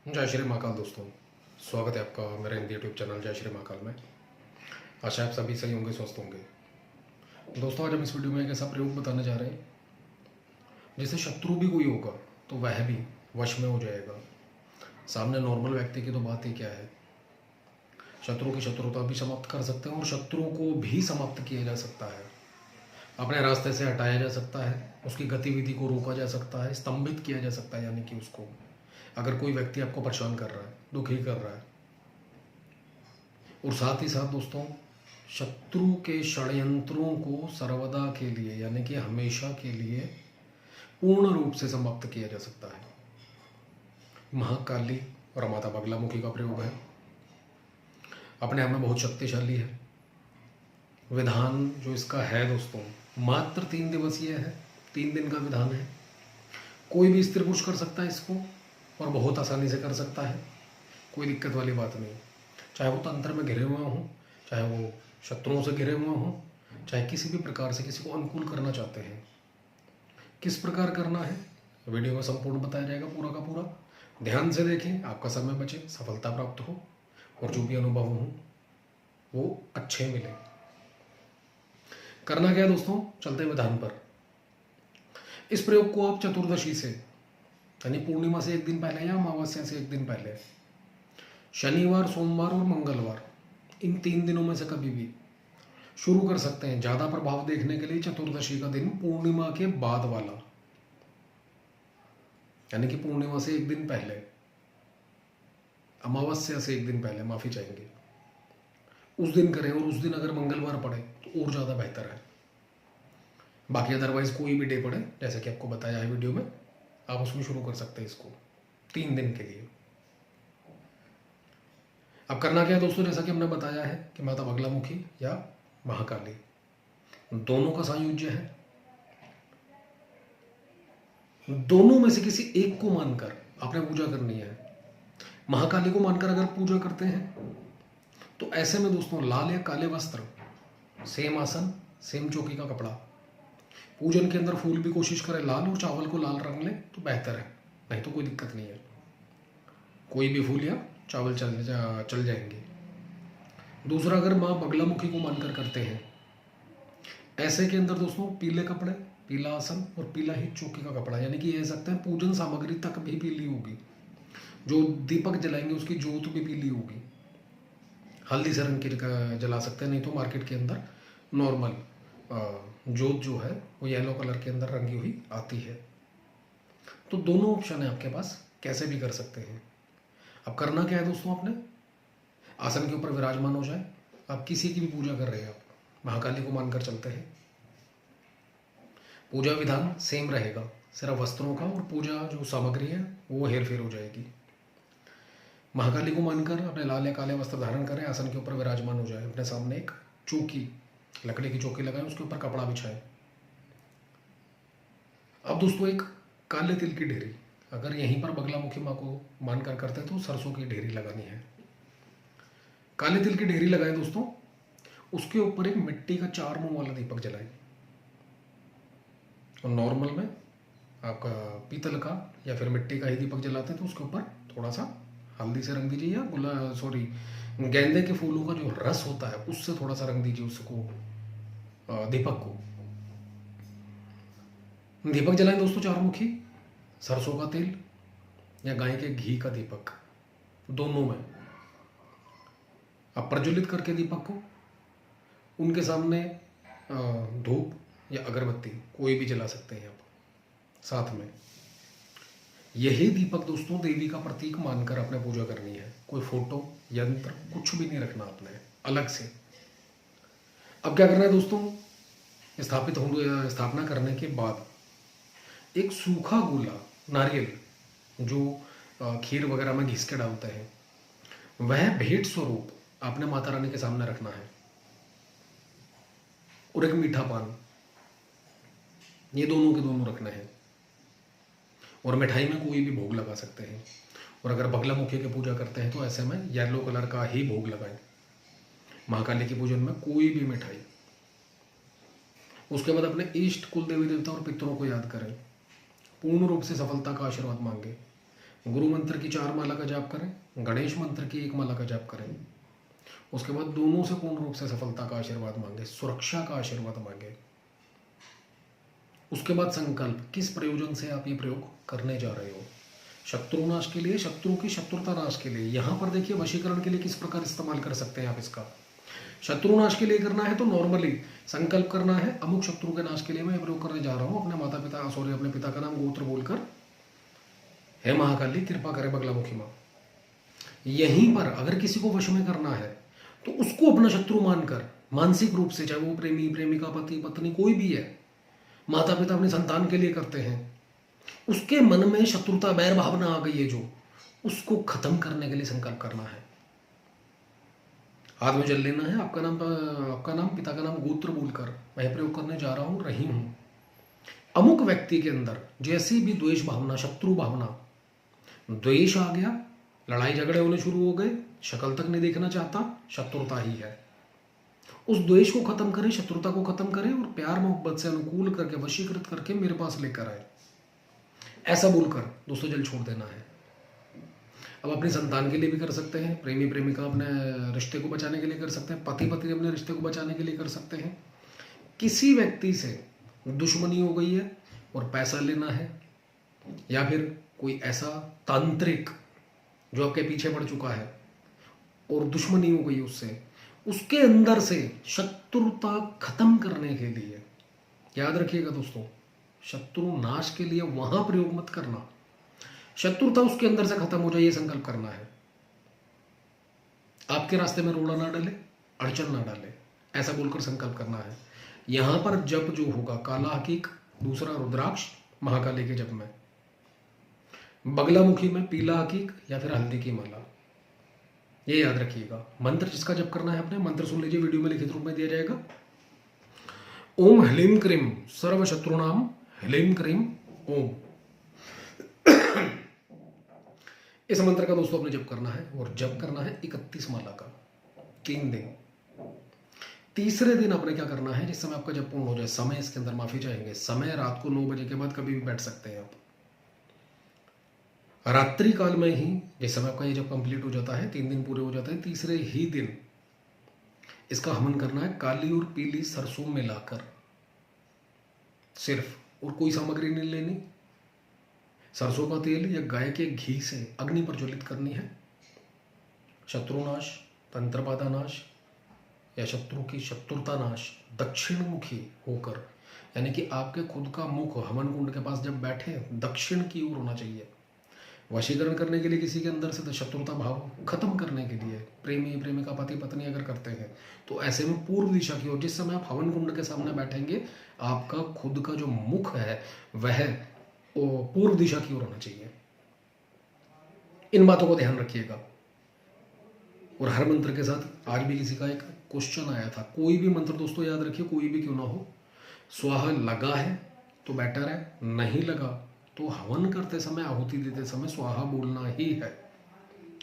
जय श्री महाकाल दोस्तों, स्वागत है आपका मेरे हिंदी यूट्यूब चैनल जय श्री महाकाल में। आशा आप सभी सही होंगे, स्वस्थ होंगे। दोस्तों, आज हम इस वीडियो में एक ऐसा प्रयोग बताने जा रहे हैं जिससे शत्रु भी कोई होगा तो वह भी वश में हो जाएगा। सामने नॉर्मल व्यक्ति की तो बात ही क्या है, शत्रु की शत्रुता भी समाप्त कर सकते हैं और शत्रु को भी समाप्त किया जा सकता है, अपने रास्ते से हटाया जा सकता है, उसकी गतिविधि को रोका जा सकता है, स्तंभित किया जा सकता है। यानी कि उसको, अगर कोई व्यक्ति आपको परेशान कर रहा है, दुखी कर रहा है, और साथ ही साथ दोस्तों, शत्रु के षड्यंत्रों को सर्वदा के लिए यानी कि हमेशा के लिए पूर्ण रूप से समाप्त किया जा सकता है। महाकाली और माता बगलामुखी का प्रयोग है, अपने आप में बहुत शक्तिशाली है। विधान जो इसका है दोस्तों, मात्र 3 दिवसीय है, 3 दिन का विधान है। कोई भी स्त्री पुरुष कर सकता है इसको और बहुत आसानी से कर सकता है, कोई दिक्कत वाली बात नहीं। चाहे वो तंत्र में घिरे हुए हों, चाहे वो शत्रुओं से घिरे हुए हों, चाहे किसी भी प्रकार से किसी को अनुकूल करना चाहते हैं। किस प्रकार करना है वीडियो में संपूर्ण बताया जाएगा, पूरा का पूरा। ध्यान से देखें, आपका समय बचे, सफलता प्राप्त हो और जो भी अनुभव हो वो अच्छे मिले। करना क्या है दोस्तों, चलते हैं विधान पर। इस प्रयोग को आप चतुर्दशी से यानी पूर्णिमा से 1 दिन पहले या अमावस्या से 1 दिन पहले, शनिवार, सोमवार और मंगलवार, इन 3 दिनों में से कभी भी शुरू कर सकते हैं। ज़्यादा प्रभाव देखने के लिए चतुर्दशी का दिन, पूर्णिमा के बाद वाला, यानी कि पूर्णिमा से 1 दिन पहले, अमावस्या से 1 दिन पहले, माफ़ी चाहेंगे, उस दिन करें। और उस दिन अगर मंगलवार पड़े तो और ज़्यादा बेहतर है। बाकी अदरवाइज कोई भी डे पड़े, जैसे कि आपको बताया है वीडियो में, आप उसमें शुरू कर सकते हैं इसको 3 दिन के लिए। अब करना क्या है दोस्तों, जैसा कि हमने बताया है कि माता बगलामुखी या महाकाली दोनों का सायुज्य है। दोनों में से किसी एक को मानकर आपने पूजा करनी है। महाकाली को मानकर अगर पूजा करते हैं तो ऐसे में दोस्तों, लाल या काले वस्त्र, सेम आसन, सेम चौकी का कपड़ा, पूजन के अंदर फूल भी कोशिश करें लाल, और चावल को लाल रंग लें तो बेहतर है, नहीं तो कोई दिक्कत नहीं है, कोई भी फूल या चावल चल जाएंगे। दूसरा, अगर माँ बगलामुखी को मानकर करते हैं, ऐसे के अंदर दोस्तों पीले कपड़े, पीला आसन और पीला ही चौकी का कपड़ा, यानी कि कह सकते हैं पूजन सामग्री तक भी पीली होगी, जो दीपक जलाएंगे उसकी जोत भी पीली होगी। हल्दी से रंग की जला सकते हैं, नहीं तो मार्केट के अंदर नॉर्मल जोत जो है वो येलो कलर के अंदर रंगी हुई आती है। तो दोनों ऑप्शन है आपके पास, कैसे भी कर सकते हैं। अब करना क्या है दोस्तों, आपने आसन के ऊपर विराजमान हो जाए। आप किसी की भी पूजा कर रहे हैं, आप महाकाली को मानकर चलते हैं, पूजा विधान सेम रहेगा, सिर्फ वस्त्रों का और पूजा जो सामग्री है वो हेर फेर हो जाएगी। महाकाली को मानकर अपने लाल या काले वस्त्र धारण करें, आसन के ऊपर विराजमान हो जाए, अपने सामने एक चौकी, लकड़ी की चौकी लगाएं, उसके ऊपर कपड़ा बिछाएं। अब दोस्तों, एक काले तिल की ढेरी, अगर यहीं पर बगलामुखी माँ को मानकर करते हैं तो सरसों की ढेरी लगानी है। काले तिल की ढेरी लगाएं दोस्तों, उसके ऊपर एक मिट्टी का 4 मुंह वाला दीपक जलाएं। और नॉर्मल में आपका पीतल का या फिर मिट्टी का ही दीपक जलाते हैं तो उसके ऊपर थोड़ा सा हल्दी से रंग दीजिए, या गेंदे के फूलों का जो रस होता है उससे थोड़ा सा रंग दीजिए उसको, दीपक को। दीपक जलाएं दोस्तों 4 मुखी, सरसों का तेल या गाय के घी का दीपक, दोनों में आप प्रज्वलित करके दीपक को उनके सामने धूप या अगरबत्ती कोई भी जला सकते हैं आप साथ में। यही दीपक दोस्तों देवी का प्रतीक मानकर आपने पूजा करनी है, कोई फोटो, यंत्र कुछ भी नहीं रखना आपने अलग से। अब क्या करना है दोस्तों, स्थापना करने के बाद एक सूखा गोला नारियल, जो खीर वगैरह में घिस के डालते हैं, वह भेंट स्वरूप आपने माता रानी के सामने रखना है, और एक मीठा पान, ये दोनों के दोनों रखने हैं। और मिठाई में कोई भी भोग लगा सकते हैं। और अगर बगलामुखी की पूजा करते हैं तो ऐसे में येलो कलर का ही भोग लगाएं, महाकाली के पूजन में कोई भी मिठाई। उसके बाद अपने इष्ट, कुल देवी देवता और पितरों को याद करें, पूर्ण रूप से सफलता का आशीर्वाद मांगे। गुरु मंत्र की 4 माला का जाप करें, गणेश मंत्र की 1 माला का जाप करें। उसके बाद दोनों से पूर्ण रूप से सफलता का आशीर्वाद मांगे, सुरक्षा का आशीर्वाद मांगे। उसके बाद संकल्प, किस प्रयोजन से आप ये प्रयोग करने जा रहे हो। शत्रु नाश के लिए, शत्रु की शत्रुता नाश के लिए। यहां पर देखिए वशीकरण के लिए किस प्रकार इस्तेमाल कर सकते हैं आप इसका। शत्रु नाश के लिए करना है तो नॉर्मली संकल्प करना है, अमुक शत्रु के नाश के लिए मैं प्रयोग करने जा रहा हूं, अपने माता पिता अपने पिता का नाम गोत्र बोलकर, हे महाकाली कृपा करे बगलामुखी मां। यहीं पर अगर किसी को वश में करना है तो उसको अपना शत्रु मानकर मानसिक रूप से, चाहे वो प्रेमी प्रेमिका पति पत्नी कोई भी है, माता पिता अपने संतान के लिए करते हैं, उसके मन में शत्रुता बैर भावना आ गई है जो, उसको खत्म करने के लिए संकल्प करना है। हाथ में जल लेना है, आपका नाम पिता का नाम गोत्र बोलकर मैं प्रयोग करने जा रहा हूं, रही हूं। अमुक व्यक्ति के अंदर जैसी भी द्वेष भावना, शत्रु भावना, द्वेष आ गया, लड़ाई झगड़े होने शुरू हो गए, शक्ल तक नहीं देखना चाहता, शत्रुता ही है, उस द्वेष को खत्म करें, शत्रुता को खत्म करें और प्यार मोहब्बत से अनुकूल करके वशीकृत करके मेरे पास लेकर आए, ऐसा बोलकर दोस्तों जल छोड़ देना है। अब अपनी संतान के लिए भी कर सकते हैं, प्रेमी प्रेमिका अपने रिश्ते को बचाने के लिए कर सकते हैं, पति पत्नी अपने रिश्ते को बचाने के लिए कर सकते हैं। किसी व्यक्ति से दुश्मनी हो गई है और पैसा लेना है, या फिर कोई ऐसा तांत्रिक जो आपके पीछे पड़ चुका है और दुश्मनी हो गई उससे, उसके अंदर से शत्रुता खत्म करने के लिए, याद रखिएगा दोस्तों, शत्रु नाश के लिए वहां प्रयोग मत करना, शत्रुता उसके अंदर से खत्म हो जाए ये संकल्प करना है। आपके रास्ते में रोड़ा ना डाले, अड़चन ना डाले, ऐसा बोलकर संकल्प करना है। यहां पर जप जो होगा, काला हकीक, दूसरा रुद्राक्ष महाकाली के जप में, बगलामुखी में पीला हकीक या फिर हल्दी की माला, ये याद रखिएगा। मंत्र जिसका जप करना है अपने, मंत्र सुन लीजिए, वीडियो में लिखित रूप में दिया जाएगा। ओम ह्लीम क्रीम सर्व शत्रुनाम ह्लीम क्रीम ओम। इस मंत्र का दोस्तों अपने जप करना है और जप करना है 31 माला का, 3 दिन। तीसरे दिन आपने क्या करना है, जिस समय आपका जप पूर्ण हो जाए, समय इसके अंदर माफी चाहेंगे, समय रात को 9 बजे के बाद कभी भी बैठ सकते हैं आप। रात्रि काल में ही जिस समय आपका ये जब कंप्लीट हो जाता है, 3 दिन पूरे हो जाते हैं, तीसरे ही दिन इसका हवन करना है, काली और पीली सरसों मिलाकर सिर्फ, और कोई सामग्री नहीं लेनी। सरसों का तेल या गाय के घी से अग्नि प्रज्वलित करनी है। शत्रुनाश, तंत्रबाधा नाश या शत्रु की शत्रुता नाश दक्षिणमुखी होकर, यानी कि आपके खुद का मुख हवन कुंड के पास जब बैठे दक्षिण की ओर होना चाहिए। वशीकरण करने के लिए किसी के अंदर से शत्रुता भाव खत्म करने के लिए, प्रेमी प्रेमिका पति पत्नी अगर करते हैं तो ऐसे में पूर्व दिशा की ओर, जिस समय आप हवन कुंड के सामने बैठेंगे, आपका खुद का जो मुख है वह पूर्व दिशा की ओर होना चाहिए। इन बातों को ध्यान रखिएगा। और हर मंत्र के साथ आज भी किसी का एक क्वेश्चन आया था, कोई भी मंत्र दोस्तों याद रखिए, कोई भी क्यों ना हो, स्वाहा लगा है तो बेटर है, नहीं लगा तो हवन करते समय, आहुति देते समय स्वाहा बोलना ही है।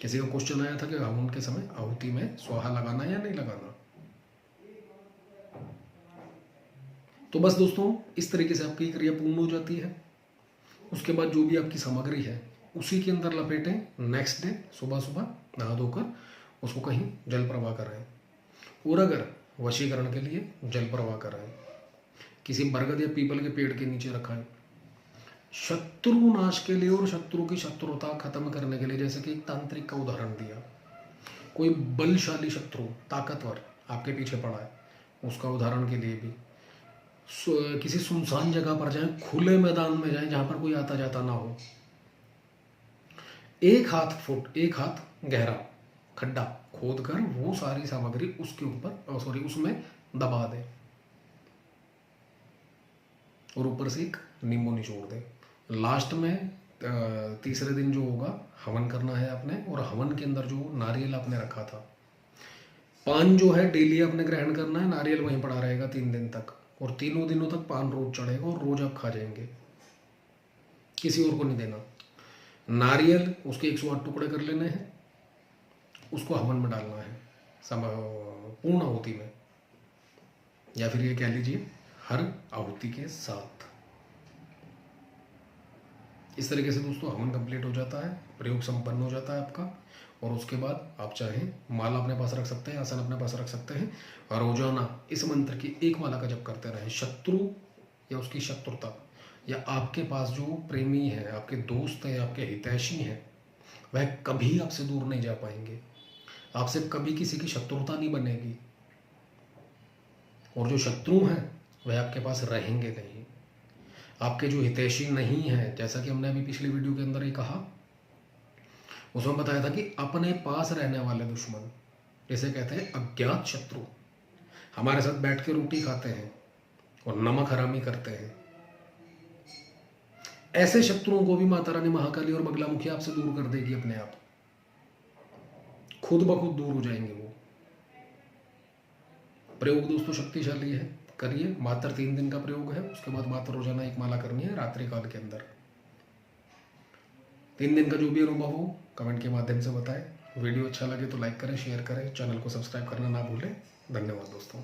किसी का क्वेश्चन आया था कि हवन के समय आहुति में स्वाहा लगाना या नहीं लगाना। तो बस दोस्तों इस तरीके से आपकी क्रिया पूर्ण हो जाती है। उसके बाद जो भी आपकी सामग्री है उसी के अंदर लपेटें। नेक्स्ट डे सुबह सुबह नहा धोकर उसको कहीं जल प्रवाह कराएं, और अगर वशीकरण के लिए जल प्रवाह कराएं, किसी बरगद या पीपल के पेड़ के नीचे रखाएं। शत्रु नाश के लिए और शत्रु की शत्रुता खत्म करने के लिए, जैसे कि एक तांत्रिक का उदाहरण दिया, कोई बलशाली शत्रु ताकतवर आपके पीछे पड़ा है, उसका उदाहरण के लिए भी किसी सुनसान जगह पर जाएं, खुले मैदान में जाएं जहां पर कोई आता जाता ना हो, 1 हाथ गहरा खड्डा खोद कर वो सारी सामग्री उसके ऊपर उसमें दबा दे और ऊपर से एक नींबू निचोड़ दे। लास्ट में तीसरे दिन जो होगा हवन करना है आपने, और हवन के अंदर जो नारियल आपने रखा था, पान जो है डेली आपने ग्रहण करना है, नारियल वहीं पड़ा रहेगा 3 दिन तक, और 3 दिनों तक पान रोज चढ़ेगा और रोज आप खा जाएंगे, किसी और को नहीं देना। नारियल उसके 108 टुकड़े कर लेने हैं, उसको हवन में डालना है पूर्ण आहुति में, या फिर ये कह लीजिए हर आहुति के साथ। इस तरीके से दोस्तों हवन कंप्लीट हो जाता है, प्रयोग संपन्न हो जाता है आपका। और उसके बाद आप चाहें माला अपने पास रख सकते हैं, आसन अपने पास रख सकते हैं, और रोजाना इस मंत्र की एक माला का जप करते रहें। शत्रु या उसकी शत्रुता या आपके पास जो प्रेमी है, आपके दोस्त हैं, आपके हितैषी हैं, वह कभी आपसे दूर नहीं जा पाएंगे, आपसे कभी किसी की शत्रुता नहीं बनेगी, और जो शत्रु हैं वह आपके पास रहेंगे नहीं। आपके जो हितैषी नहीं हैं, जैसा कि हमने अभी पिछली वीडियो के अंदर ही कहा, उसमें बताया था कि अपने पास रहने वाले दुश्मन, जैसे कहते हैं अज्ञात शत्रु, हमारे साथ बैठ के रोटी खाते हैं और नमक हरामी करते हैं, ऐसे शत्रुओं को भी माता रानी महाकाली और बगलामुखी आपसे दूर कर देगी अपने आप, खुद ब खुद दूर हो जाएंगे वो। प्रयोग दोस्तों शक्तिशाली है, करिए। मात्र 3 दिन का प्रयोग है, उसके बाद मात्र रोजाना एक माला करनी है रात्रि काल के अंदर। 3 दिन का जो भी अनुभव हो कमेंट के माध्यम से बताएं। वीडियो अच्छा लगे तो लाइक करें, शेयर करें, चैनल को सब्सक्राइब करना ना भूलें। धन्यवाद दोस्तों।